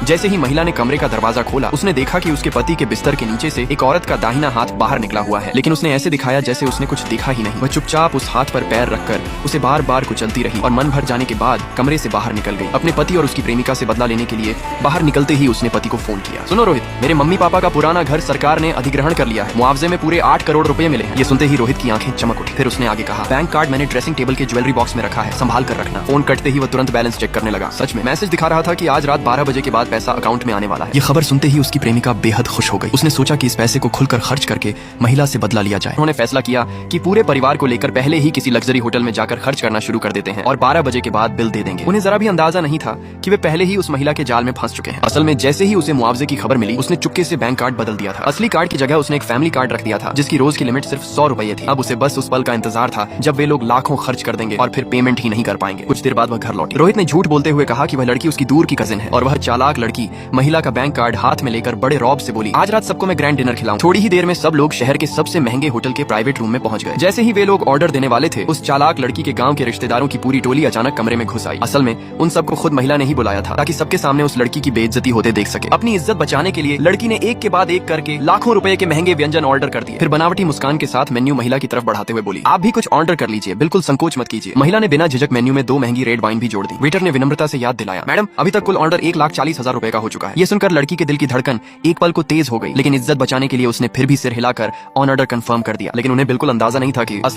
जैसे ही महिला ने कमरे का दरवाजा खोला, उसने देखा कि उसके पति के बिस्तर के नीचे से एक औरत का दाहिना हाथ बाहर निकला हुआ है, लेकिन उसने ऐसे दिखाया जैसे उसने कुछ देखा ही नहीं। वह चुपचाप उस हाथ पर पैर रखकर उसे बार बार कुचलती रही और मन भर जाने के बाद कमरे से बाहर निकल गई। अपने पति और उसकी प्रेमिका से बदला लेने के लिए बाहर निकलते ही उसने पति को फोन किया। सुनो रोहित, मेरे मम्मी पापा का पुराना घर सरकार ने अधिग्रहण कर लिया है, मुआवजे में पूरे 8 करोड़ रुपए मिले हैं। ये सुनते ही रोहित की आंखें चमक उठी। फिर उसने आगे कहा, बैंक कार्ड मैंने ड्रेसिंग टेबल के ज्वेलरी बॉक्स में रखा है, संभाल कर रखना। फोन कटते ही वह तुरंत बैलेंस चेक करने लगा। सच में मैसेज दिखा रहा था कि आज रात 12 बजे के बाद पैसा अकाउंट में आने वाला है। ये खबर सुनते ही उसकी प्रेमिका बेहद खुश हो गई। उसने सोचा कि इस पैसे को खुलकर खर्च करके महिला से बदला लिया जाए। उन्होंने फैसला किया कि पूरे परिवार को लेकर पहले ही किसी लग्जरी होटल में जाकर खर्च करना शुरू कर देते हैं और 12 बजे के बाद बिल दे देंगे। उन्हें जरा भी अंदाजा नहीं था कि वे पहले ही उस महिला के जाल में फंस चुके हैं। असल में जैसे ही उसे मुआवजे की खबर मिली, उसने चुपके से बैंक कार्ड बदल दिया था। असली कार्ड की जगह उसने एक फैमिली कार्ड रख दिया था, जिसकी रोज की लिमिट सिर्फ 100 रुपए थी। अब उसे बस उस पल का इंतजार था जब वे लोग लाखों खर्च कर देंगे और फिर पेमेंट ही नहीं कर पाएंगे। कुछ देर बाद वह घर लौटी। रोहित ने झूठ बोलते हुए कहा कि वह लड़की उसकी दूर की कजिन है और वह चालाक लड़की महिला का बैंक कार्ड हाथ में लेकर बड़े रौब से बोली, आज रात सबको मैं ग्रैंड डिनर खिलाऊं। थोड़ी ही देर में सब लोग शहर के सबसे महंगे होटल के प्राइवेट रूम में पहुंच गए। जैसे ही वे लोग ऑर्डर देने वाले थे, उस चालाक लड़की के गांव के रिश्तेदारों की पूरी टोली अचानक कमरे में घुस आई। असल में उन सबको खुद महिला ने ही बुलाया था ताकि सबके सामने उस लड़की की बेइज्जती होते देख सके। अपनी इज्जत बचाने के लिए लड़की ने एक के बाद एक करके लाखों रुपए के महंगे व्यंजन ऑर्डर कर दिए। फिर बनावटी मुस्कान के साथ मेन्यू महिला की तरफ बढ़ाते हुए बोली, आप भी कुछ ऑर्डर कर लीजिए, बिल्कुल संकोच मत कीजिए। महिला ने बिना झिझक मेन्यू में 2 महंगी रेड वाइन भी जोड़ दी। वेटर ने विनम्रता से याद दिलाया, मैडम अभी तक कुल ऑर्डर 1,40,000 रुपए का हो चुका है। ये सुनकर लड़की के दिल की धड़कन एक पल को तेज हो गई, लेकिन इज्जत बचाने के लिए उसने फिर भी सिर हिलाकर ऑन ऑर्डर कंफर्म कर दिया। लेकिन उन्हें बिल्कुल अंदाजा नहीं था कि असली